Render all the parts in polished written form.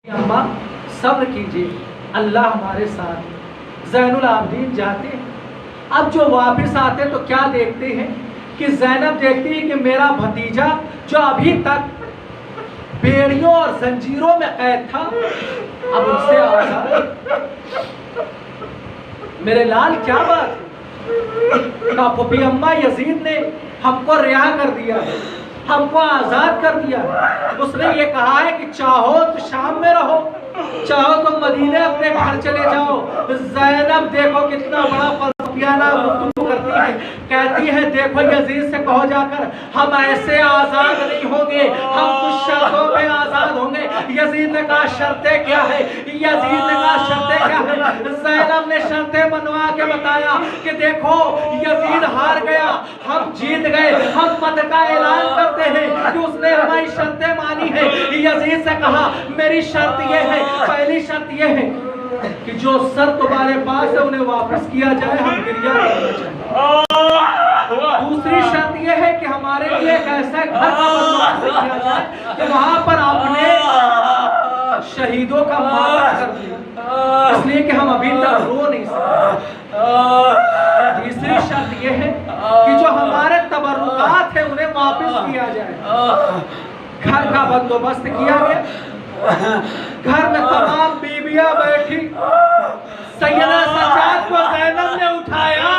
अम्मा सब्र कीजिए, अल्लाह हमारे साथ है। ज़ैनुल आबिदीन जाते हैं। अब जो वापस आते तो क्या देखते हैं कि ज़ैनब देखती है कि मेरा भतीजा जो अभी तक बेड़ियों और जंजीरों में कैद था अब उससे आजाद। मेरे लाल क्या बात है? ना फूफी अम्मा यजीद ने हमको रिहा कर दिया है, हमको आजाद कर दिया है। उसने ये कहा है कि चाहो तो शाम में रहो, चाहो तो मदीने अपने घर चले जाओ। ज़ैनब देखो कितना बड़ा फलसफियाना गुफ्तगू करती है, कहती है देखो यजीद से कहो जाकर हम ऐसे आजाद नहीं होंगे, हम कुछ शर्तों पे आजाद होंगे। यजीद ने कहा शर्तें क्या है? यजीद ने कहा शर्तें क्या है? ज़ैनब ने शर्तें बनवा के बताया कि देखो यजीद हार गया, हम जीत गए, हम मत का ऐलान करते हैं कि उसने हमारी शर्तें मानी है। यजीद से कहा मेरी शर्त ये है, पहली शर्त ये है कि जो सर तुम्हारे पास है उन्हें वापस किया जाए, हम गिरिया करना चाहें। दूसरी शर्त यह है कि हमारे लिए एक ऐसा घर का बंदोबस्त किया जाए कि वहां पर अपने शहीदों का मातम कर दें, इसलिए कि हम अभी तक रो नहीं सकते। तीसरी शर्त यह है कि जो हमारे तबर्रुकात है उन्हें वापस किया जाए। घर का बंदोबस्त किया गया, घर में तमाम बीबियां बैठी। सैयदा सज्जाद को ज़ैनब ने उठाया,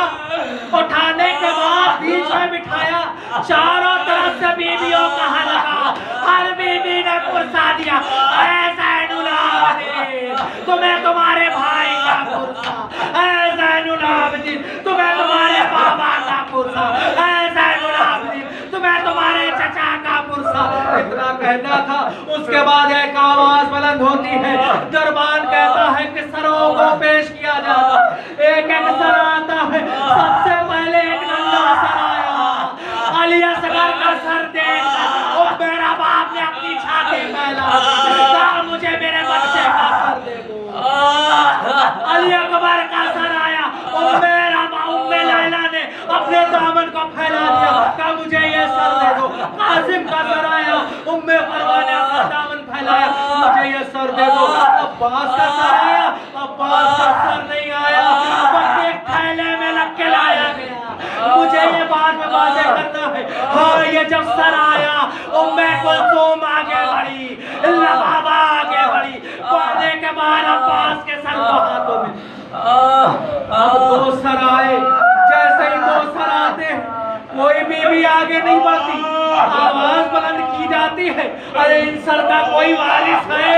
उठाने के बाद बीच में बिठाया, चारों तरफ से बीबियों का हल्का, हर बीबी ने पुरसा दिया ऐ ज़ैनुल आबिदीन तुम्हें तुम्हारे भाई का पुरसा, ऐ ज़ैनुल आबिदीन तुम्हें तुम्हारे बाबा का पुरसा, ऐ ज़ैनुल आबिदीन तुम्हें तुम्हारे चचा का पुरसा। इतना कहना था, उसके बाद एक आवाज बुलंद होती है, दरबान कहता है कि सरों को पेश किया जाता, एक एक सर आता है। सबसे पहले एक नंगा सर आया, अली असगर का सर देख मेरा बाप ने अपनी छाती फैला, कहा मुझे मेरे बच्चे का सर दे दो। अली अकबर का सर आया, उम्मे लैला ने अपने दामन को फैला दिया, कहा मुझे ये सर दे दो। कासिम का सर आया, उम्मे फरवा ने अपना दामन फैलाया, मुझे ये सर दे दो। अब्बास का सर आया, अब्बास का सर नहीं आया, बल्कि एक थैले में लग के लाया गया। मुझे ये बात में वाज़ेह करना है, हाँ ये जब सर आया उम्मे कुलसूम आगे बढ़ी, लबाबा आगे बढ़ी, बढ़ने के बाद अब्बास के सर को हाथों में। अब दो सर आए, जैसे ही दो सर आते हैं कोई बीबी आगे नहीं बढ़ती, आवाज बुलंद की जाती है अरे इन सर का कोई वारिस है।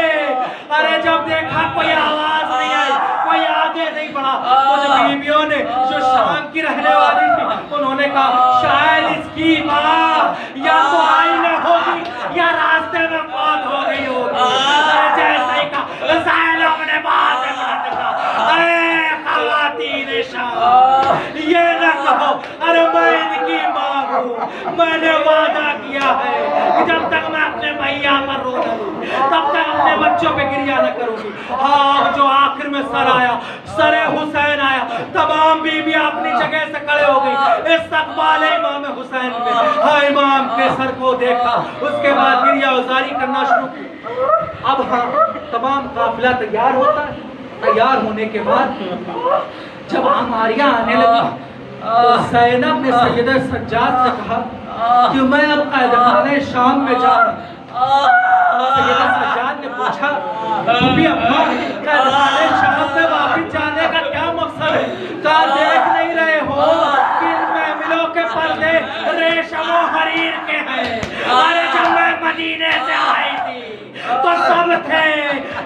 अरे जब देखा कोई आवाज नहीं आई, कोई आगे नहीं बढ़ा, कुछ बीबियों ने जो शाम की रहने वाली थी उन्होंने कहा शायद इसकी माँ या तो आई न होगी या रास्ते में मौत हो गई होगी। जैसे ही कहा ज़ैनब ने बात ये न कहो अरे मैं इनकी माँ हूँ, मैंने वादा किया है कि जब तक मैं अपने भैया पर रो लूँ तब तक अपने बच्चों पे गिरिया न करूँगी। हाँ जो आखिर में सर आया, सरे हुसैन आया, तमाम बीबियाँ अपनी जगह से खड़े हो गई, इस्तक़बाल इमाम हुसैन में। हाँ इमाम के सर को देखा, उसके बाद गिरिया उजारी करना शुरू की। अब हाँ तमाम काफिला तैयार होता है, तैयार होने के बाद जब हमारियाँ आने लगी तो ज़ैनब ने सैयदा सज्जाद से कहा कि मैं अब क़ैदखाने शाम में जा रहा हूँ। सैयदा सज्जाद ने पूछा भी अम्मा क़ैदखाने शाम में वापस जाने का क्या मकसद है? कहा देख नहीं रहे हो कि महमिलों के पर्दे रेशम और हरीर के हैं। अरे जब मैं मदीने से आई थी तो सब थे,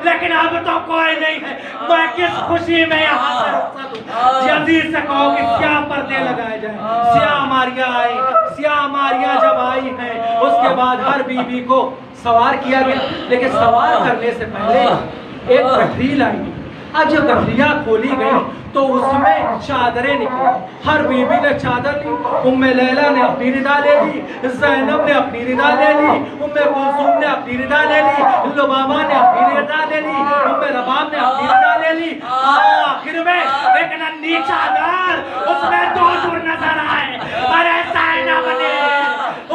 लेकिन अब तो कोई नहीं है। मैं किस खुशी में यहाँ से रुखसत हूँ। जल्दी से कहो कि क्या पर्दे लगाए जाएं। सियाह मारिया आई, सियाह मारिया जब आई हैं उसके बाद हर बीबी को सवार किया गया, लेकिन सवार करने से पहले एक गठरी लाई। आज जब गठरियाँ खोली गई तो उसमें चादरें निकली, हर बीबी ने चादर ली। उम्मे लैला ने अपनी रिदा ले ली, ज़ैनब ने अपनी रिदा ले ली, उम्मे कुलसूम ने अपनी रिदा ले ली, लुबाबा ने अपनी रिदा ले ली, उम्मे रबाब ने अपनी रिदा ले ली। आखिर में एक नन्ही चादर उसमें दूर नजर आए। अरे ज़ैनब ने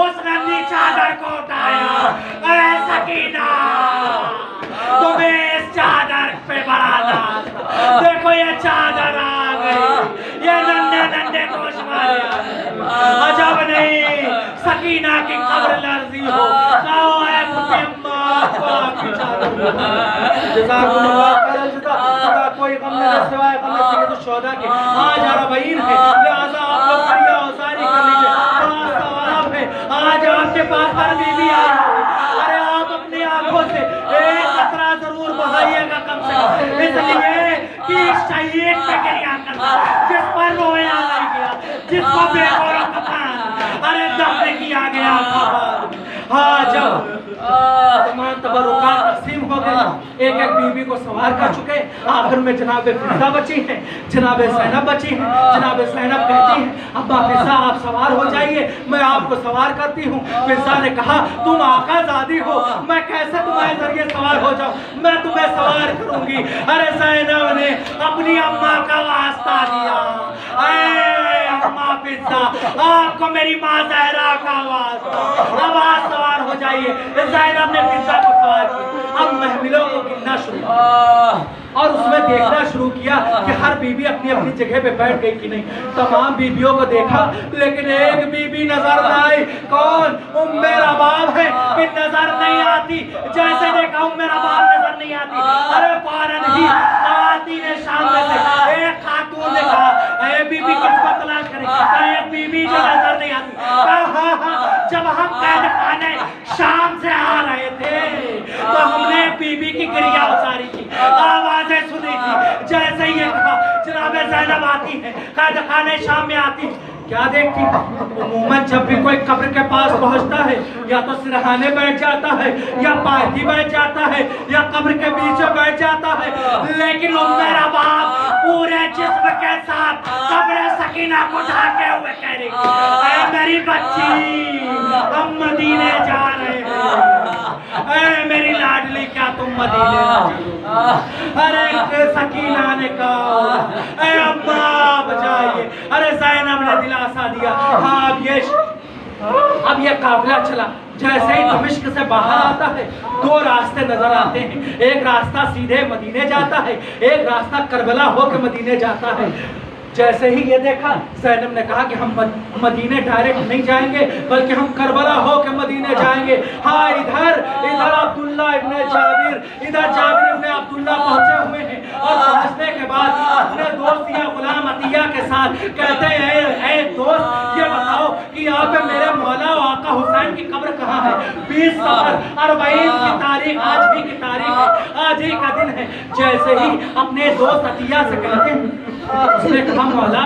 उस नन्ही चादर को उठाया, अरे सकीना तुम्हें सकीना की कब्र लर्जी हो। आओ ऐ फूफी अम्मा को आपकी चादर जज़ाकुमुल्लाह खैरल जज़ा। खुदा कोई गम न सिवाय गम सैयद शुहदा के। आज अरबईन है, लिहाजा आप लोग बढ़िया औसारी कर लीजिए। बड़ा सवाब है, आज आपके पास हर बीवी आई हो। अरे आप अपनी आंखों से एक कतरा जरूर बहाइएगा कम से कम, इसलिए कि शहीद पे गिरिया करना, जिस पर रोया नहीं गया, जिसको बेगौरा कफन अरे दफन किया गया था। हाँ जब तमाम तबरुकात तकसीम हो गए, एक एक बीवी को सवार कर चुके, आखिर में जनाब फिजा बची हैं, जनाब ज़ैनब बची हैं। जनाब ज़ैनब कहती हैं अब्बा फिजा आप सवार हो जाइए, मैं आपको सवार करती हूँ। फिजा ने कहा तुम आकाज़ादी हो, मैं कैसे तुम्हारे जरिए सवार हो जाऊँ, मैं तुम्हें सवार करूंगी। अरे ज़ैनब ने अपनी अम्मा का वास्ता दिया, अम्मा फिजा आपको मेरी माँ ज़हरा का वास्ता, अब आप सवार हो जाइए। ज़ैनब ने फिजा को सवार किया। अब महमिलों को गिनना शुरू और उसमें देखना शुरू किया कि हर बीबी अपनी अपनी जगह पे बैठ गई कि नहीं। तमाम बीबियों को देखा लेकिन एक बीबी नजर न आई। कौन? उम्मे रबाब है कि नजर नहीं आती। जैसे देखा उम्मे रबाब नजर नहीं आती, अरे फौरन ही खातीन शाम में से एक खातून ने कहा ए बीबी किसको तलाश करें, एक बीबी जो नजर नहीं आती। हाँ, जब हम कैद खाने शाम से आ रहे थे तो हमने बीबी की गिरिया उतारी थी, आवाजें सुनी थी। जैसे ही कहा जनाब ज़ैनब आती है, कैद खाने शाम में आती, क्या देखती? उम्मूमन जब भी कोई कब्र के पास पहुंचता है या तो सिरहाने बैठ जाता है या पायदी बैठ जाता है या कब्र के बीच में बैठ जाता है, लेकिन उम्मे रबाब पूरे जिस्म के साथ कब्र सकीना को ढाके हुए कह रही है मेरी बच्ची हम मदीने जा रहे हैं, मेरी लाडली क्या तुम मदीने ना चलो। अरे सकीना ने कहा अम्मा बजाइए। अरे ज़ैनब ने दिलासा दिया। हाँ अब ये काफिला चला। जैसे ही दमिश्क से बाहर आता है, दो रास्ते नजर आते हैं। एक रास्ता सीधे मदीने जाता है, एक रास्ता करबला होकर मदीने जाता है। जैसे ही ये देखा ज़ैनब ने कहा कि हम मदीने डायरेक्ट नहीं जाएंगे बल्कि हम करबला होकर मदीने जाएंगे। हाँ इधर अब्दुल्ला इब्ने जाबिर, इधर जाबिर इब्ने अब्दुल्ला पहुंचे हुए हैं और पहुंचने के बाद अपने दोस्त या गुलाम अतिया के साथ कहते हैं ऐ दोस्त ये बताओ कि यहाँ पे मेरे मौला आका हुसैन की कब्र कहाँ है। 20 सफर 40 की तारीख आज भी की तारीख है, आज ही का दिन है। जैसे ही अपने दोस्त अतिया से कहते हैं, उसने कहा मौला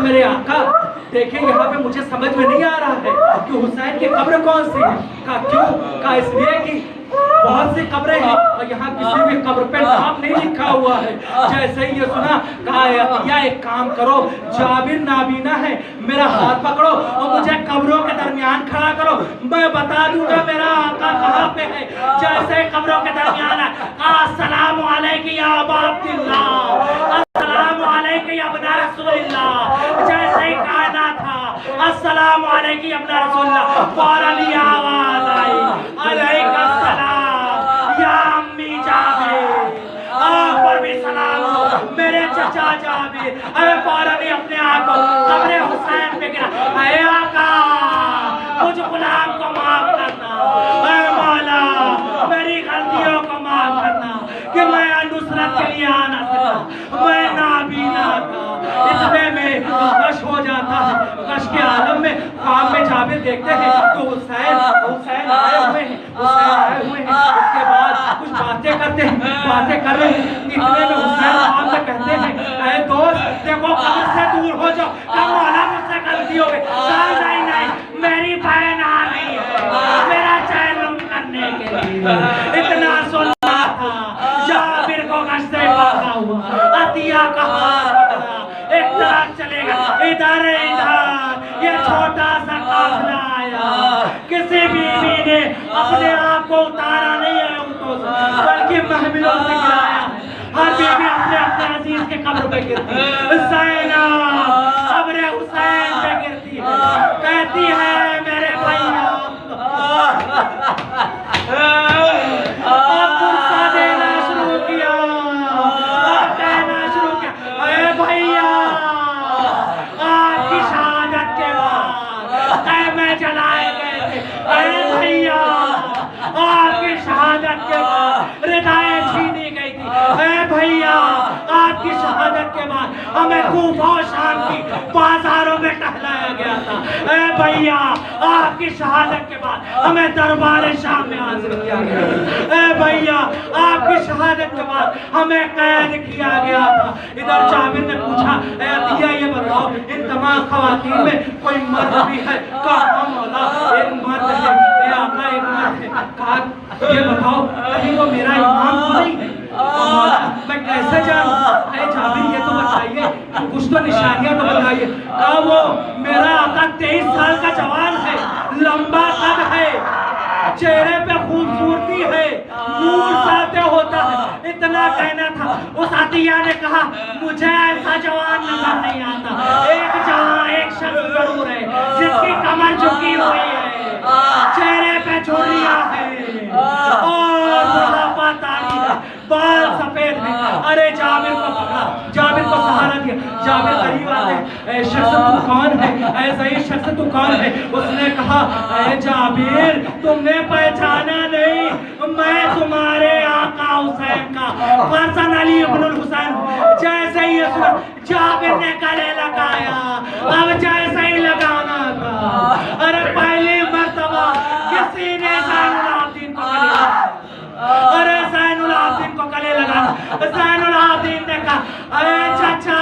मेरे आका देखिए यहाँ पे मुझे समझ में नहीं आ रहा है कि हुसैन की कब्र कौन सी है। कहा क्यों? कहा इसलिए कि बहुत सी कब्रें हैं और यहाँ किसी भी कब्र पे नाम नहीं लिखा हुआ है। जैसे ही ये सुना कहा या एक काम करो, जाबिर नाबीना है, मेरा हाथ पकड़ो और मुझे कब्रों के दरमियान खड़ा करो, मैं बता दूंगा मेरा आका कहाँ पे है। जैसे कब्रों के दरमियान है, अस्सलामु अलैकुम या अबा अब्दुल्लाह, अस्सलामु अलैकुम या अबना रसूलुल्लाह। जैसे ही कहना था अस्सलामु अलैकुम या अबना रसूलुल्लाह, फौरन ही आवाज आई अलैका सलाम या अम्मी जाबिर, आप पर भी सलाम हो मेरे चचा जाबिर। अरे फौरन ही अपने आप को कब्र हुसैन पे गिरा। अरे आका मुझ गुलाम को माफ करना, अरे मौला मेरी गलतियों को माफ करना कि मैं नुसरत के लिए आ ना सका, मैं नाबीना था। इतने में गश हो जाता है। गश के आलम में ख्वाब में जाबिर देखते हैं तो हुसैन आए हुए हैं, उसके बाद कुछ बातें करते हैं, बातें कर रहे हैं। इतने में हुसैन ख्वाब में कहते हैं अरे दोस्त देखो कब्र से दूर हो जाओ, कब मौला मुझसे गलती हो गई। नहीं मेरी बहन आ रही है मेरा चैन करने के लिए। इतना सुनना था जाबिर को गश से भागा हुआ अतिया का हाथ पकड़ा, एक तरफ चलेगा इधर ये छोटा सा काफिला आया। किसी बीवी ने अपने आप को उतारा नहीं है ऊँटों से बल्कि महमिलों से गिराया। हर बीवी अपने अपने अजीज के कब्र पे गिरती है। ज़ैनब कब्र हुसैन पे गिरती है, कहती है मेरे भैया अब गुस्सा देना शुरू किया, कहना शुरू किया अरे भैया आपकी शहादत के बाद मैं जलाए गए भैया आपकी शहादत के बाद हमें कूफा और शाम की बाजारों में टहलाया गया था। ए भैया आपकी शहादत के बाद हमें दरबार शाम में हाजिर किया गया। ए भैया आपकी शहादत के बाद हमें कैद किया गया था। इधर जाबिर ने पूछा, ए अतिया ये बताओ इन तमाम खवातीन में कोई मर्द भी है? कहा मौला एक मर्द है। ए आका एक मर्द है। कहा ये बताओ कहीं वो मेरा इमाम तो नहीं है? मौला मैं कैसे जानूं? अरे जाबिर ये तो बताइए, कुछ तो निशानियां तो बताइए। कहा वो मेरा आका 23 साल का जवान है, लंबा कद है, चेहरे पे खूबसूरती है, नूर साते होता है। इतना कहना था। उस अतिया ने कहा मुझे ऐसा जवान नजर नहीं आता। एक जवान एक शख्स जरूर है जिसकी कमर झुकी हुई है, चेहरे पे झुर्रियां है और बुढ़ापा तारी है, बाल सफेद है। अरे जाबिर को पकड़ा, जाबिर को सहारा दिया। जाबिर करीब आते, ए शख्स तू कौन है? ऐसा ही शख्स तू कौन है? उसने कहा ए जाबिर तुमने पहचाना नहीं, मैं तुम्हारे आका हुसैन का फर्जंद अली इब्नुल हुसैन हूं। जैसे ही सुना जाबिर ने गले लगाया, अब जैसे ही लगाना था, अरे पहली मर्तबा किसी ने ज़ैनुल आबिदीन को गले लगाया। अरे ज़ैनुल आबिदीन को गले लगाना। ज़ैनुल आबिदीन ने कहा अरे चाचा